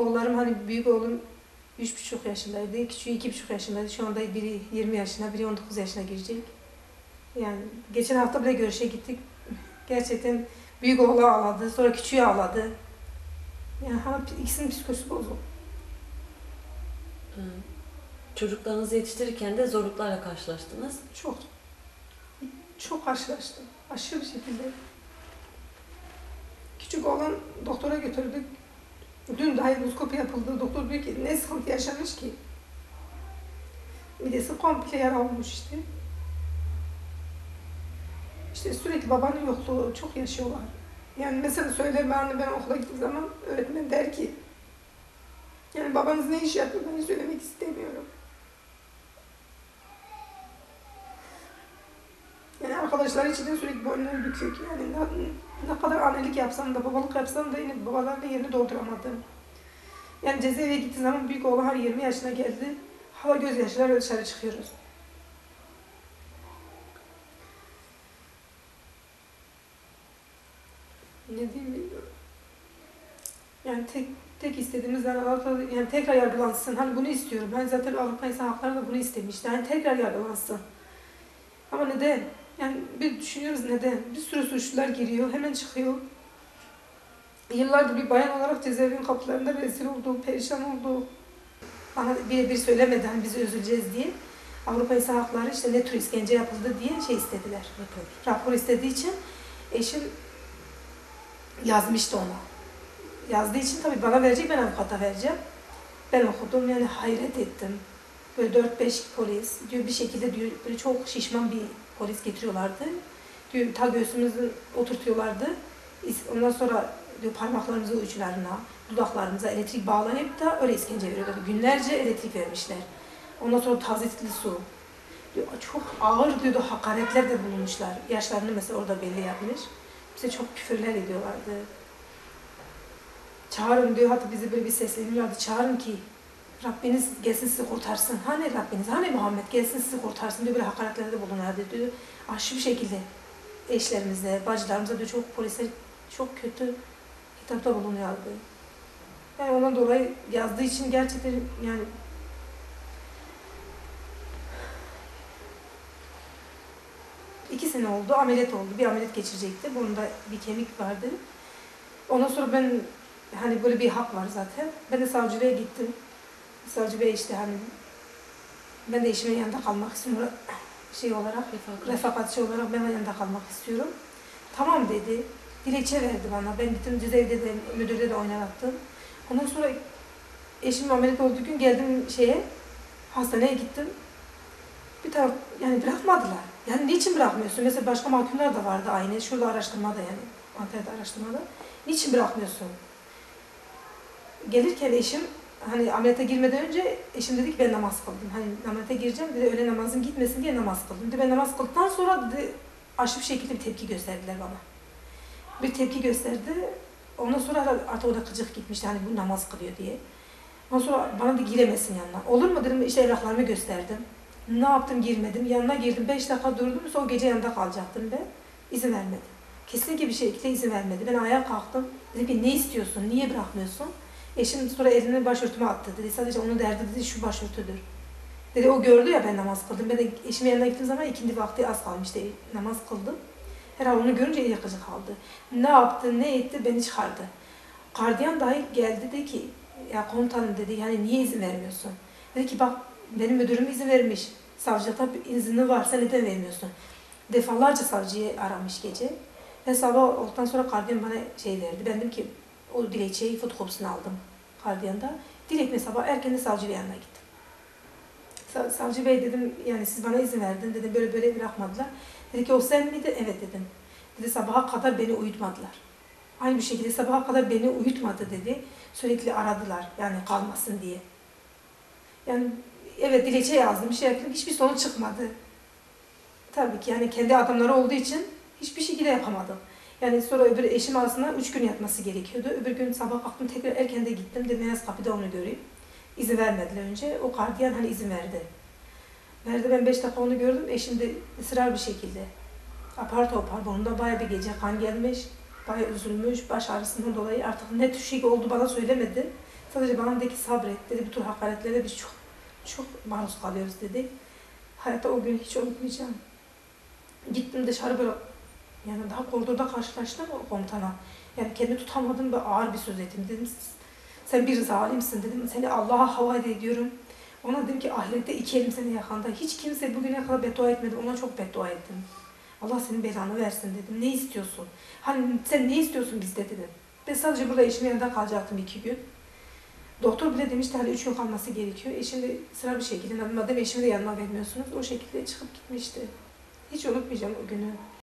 oğullarım hani büyük oğlum 3,5 yaşındaydı, küçüğü 2,5 yaşındaydı. Şu anda biri 20 yaşına, biri 19 yaşına girecek. Yani geçen hafta bile görüşe gittik. Gerçekten büyük oğlu ağladı, sonra küçüğü ağladı. Yani ikisinin psikolojisi bozuldu. Çocuklarınızı yetiştirirken de zorluklarla karşılaştınız. Çok. Çok karşılaştım. Aşırı bir şekilde. Küçük oğlan doktora götürdük. Dün dahi endoskopi yapıldı. Doktor diyor ki ne sıkıntı yaşamış ki? Midesi komple yara olmuş işte. İşte sürekli babanın yokluğu çok yaşıyorlar. Yani mesela söyleme anne ben okula gittiğim zaman öğretmen der ki yani babanız ne iş yapıyor ben söylemek istemiyorum. Yani arkadaşlar için de sürekli boynları bükük. Yani ne kadar annelik yapsam da babalık yapsam da yine babalarla yerini dolduramadım. Yani cezaevine gittiğim zaman büyük oğlan her 20 yaşına geldi. Hava gözyaşlarıyla dışarı çıkıyoruz. Ne diyeyim bilmiyorum. Yani tek istediğimiz yani tekrar yargılansın. Hani bunu istiyorum. Ben zaten Avrupa İnsan Hakları da bunu istemişti. Yani tekrar yargılansın. Ama neden? Yani bir düşünüyoruz neden? Bir sürü suçlular giriyor, hemen çıkıyor. Yıllardır bir bayan olarak cezaevinin kapılarında rezil oldu, perişan oldu. Bana birebir söylemedi hani biz üzüleceğiz diye. Avrupa İnsan Hakları işte ne tür işkence yapıldı diye şey istediler. Rapor istediği için eşim yazmıştı ona. Yazdığı için tabii bana verecek, ben avukata vereceğim. Ben okudum yani hayret ettim. Böyle 4-5 polis diyor bir şekilde diyor böyle çok şişman bir polis getiriyorlardı. Diyor ta göğsümüzü oturtuyorlardı. Ondan sonra diyor parmaklarımızı uçlarına, dudaklarımıza elektrik bağlayıp da öyle işkence veriyorlar. Günlerce elektrik vermişler. Ondan sonra tazikli su. Diyor, çok ağır diyordu hakaretler de bulunmuşlar. Yaşlarını mesela orada belli yapmış. Bize çok küfürler ediyorlardı. Çağırın diyor, hatta bizi böyle bir sesleniyorlardı. Çağırın ki Rabbiniz gelsin sizi kurtarsın. Hani Rabbiniz, hani Muhammed gelsin sizi kurtarsın diyor. Böyle hakaretlerde bulunuyorlardı diyor. Aşırı bir şekilde eşlerimize, bacılarımıza diyor çok polisler çok kötü hitapta bulunuyorlardı. Yani ondan dolayı yazdığı için gerçekten yani iki sene oldu, ameliyat oldu. Bir ameliyat geçirecekti. Burnunda bir kemik vardı. Ondan sonra ben hani böyle bir hak var zaten. Ben de savcılığa gittim. Savcı bey işte hani ben de eşimin yanında kalmak istiyorum. Şey olarak, refakatçi olarak ben yanında kalmak istiyorum. Tamam dedi. Dilekçe verdi bana. Ben gittim cezaevinde de, müdürde de oynattım. Ondan sonra eşim ameliyat olduğu gün geldim hastaneye gittim. Bir taraf yani bırakmadılar. Yani niçin bırakmıyorsun? Mesela başka mahkumlar da vardı aynı. Şurada araştırmada yani. Antalya'da araştırmada. Niçin bırakmıyorsun? Gelirken eşim hani ameliyata girmeden önce eşim dedi ki ben namaz kıldım. Hani ameliyata gireceğim dedi öğle namazım gitmesin diye namaz kıldım. Dedi ben namaz kıldıktan sonra dedi aşırı bir şekilde bir tepki gösterdiler bana. Bir tepki gösterdi. Ondan sonra artık o da gıcık gitmişti hani bu namaz kılıyor diye. Ondan sonra bana da giremezsin yanına. Olur mu dedim işte evraklarımı gösterdim. Ne yaptım girmedim. Yanına girdim 5 dakika durdum sonra o gece yanında kalacaktım ben. İzin vermedi. Kesinlikle bir şekilde izin vermedi. Ben ayağa kalktım. Dedim ki ne istiyorsun? Niye bırakmıyorsun? Eşim sonra elini başörtüme attı dedi. Sadece onun derdi dedi şu başörtüdür. Dedi o gördü ya ben namaz kıldım. Ben de eşimin yanına gittiğim zaman ikindi vakti az kalmıştı. Namaz kıldım. Herhalde onu görünce yakıcı kaldı. Ne yaptı, ne etti beni çıkardı. Gardiyan dahi geldi dedi ki ya komutanım dedi yani niye izin vermiyorsun? Dedi ki bak benim müdürüm izin vermiş. Savcılıkta izni varsa neden vermiyorsun? Defalarca savcıyı aramış gece. Ve sabah olduktan sonra gardiyan bana şey verdi. Ben dedim ki o dilekçeyi fotokopisini aldım gardiyanda. Dilekçe sabah erken de savcı bey yanına gittim. Savcı bey dedim yani siz bana izin verdin dedi böyle böyle bırakmadılar. Dedi ki o sen miydi? Evet dedim. Dedi sabaha kadar beni uyutmadılar. Aynı bir şekilde sabaha kadar beni uyutmadı dedi. Sürekli aradılar yani kalmasın diye. Yani evet dilekçe yazdım bir şey yaptım hiçbir sonuç çıkmadı. Tabii ki yani kendi adamları olduğu için hiçbir şekilde yapamadım. Yani sonra öbür eşim aslında 3 gün yatması gerekiyordu. Öbür gün sabah kalktım tekrar erken de gittim. Dedim en az kapıda onu göreyim. İzin vermediler önce. O gardiyan hani izin verdi. Verdi ben 5 dakika onu gördüm. Eşim de ısrar bir şekilde. Apar topar burnunda bayağı bir gece kan gelmiş. Bayağı üzülmüş. Baş ağrısından dolayı artık ne tür şey oldu bana söylemedi. Sadece bana dedi ki sabret dedi. Bu tür hakaretlere biz çok maruz kalıyoruz dedi. Hayatta o günü hiç unutmayacağım. Gittim dışarı böyle, yani daha koridorda karşılaştım o komutana. Yani kendimi tutamadım ve ağır bir söz ettim. Dedim sen bir zalimsin dedim. Seni Allah'a havale ediyorum. Ona dedim ki ahirette iki elim seni yakanda. Hiç kimse bugüne kadar beddua etmedi. Ona çok beddua ettim. Allah senin belanı versin dedim. Ne istiyorsun? Hani sen ne istiyorsun bizde dedim. Ben sadece burada eşimin yanında kalacaktım 2 gün. Doktor bile demişti hani 3 gün kalması gerekiyor. Eşim de sıra bir şekilde madem eşimi de yanıma vermiyorsunuz o şekilde çıkıp gitmişti. Hiç unutmayacağım o günü.